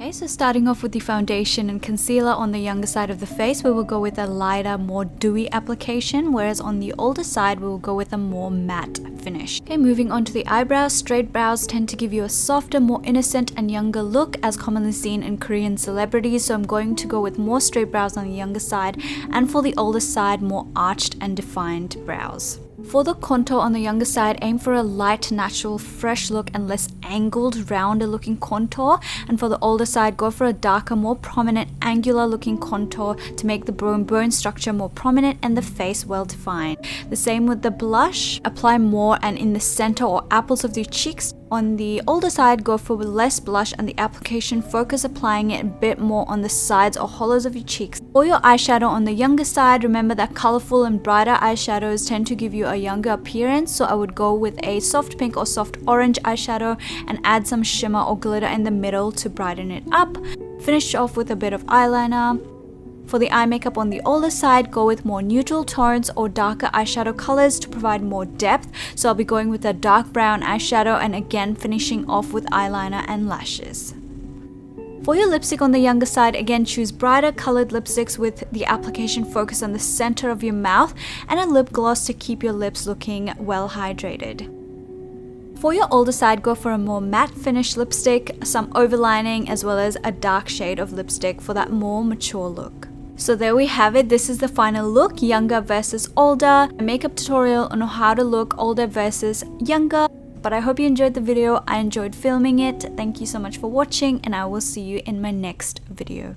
Okay, so starting off with the foundation and concealer on the younger side of the face, we will go with a lighter, more dewy application, whereas on the older side, we will go with a more matte finish. Okay, moving on to the eyebrows. Straight brows tend to give you a softer, more innocent and younger look as commonly seen in Korean celebrities, so I'm going to go with more straight brows on the younger side, and for the older side, more arched and defined brows. For the contour on the younger side, aim for a light, natural, fresh look and less angled, rounder looking contour. And for the older side, go for a darker, more prominent, angular looking contour to make the bone structure more prominent and the face well defined. The same with the blush. Apply more and in the center or apples of the cheeks. On the older side, go for less blush and the application, focus applying it a bit more on the sides or hollows of your cheeks. For your eyeshadow on the younger side, remember that colorful and brighter eyeshadows tend to give you a younger appearance, so I would go with a soft pink or soft orange eyeshadow and add some shimmer or glitter in the middle to brighten it up. Finish off with a bit of eyeliner. For the eye makeup on the older side, go with more neutral tones or darker eyeshadow colors to provide more depth. So I'll be going with a dark brown eyeshadow and again finishing off with eyeliner and lashes. For your lipstick on the younger side, again choose brighter colored lipsticks with the application focused on the center of your mouth and a lip gloss to keep your lips looking well hydrated. For your older side, go for a more matte finish lipstick, some overlining as well as a dark shade of lipstick for that more mature look. So there we have it. This is the final look, younger versus older. A makeup tutorial on how to look older versus younger. But I hope you enjoyed the video. I enjoyed filming it. Thank you so much for watching and I will see you in my next video.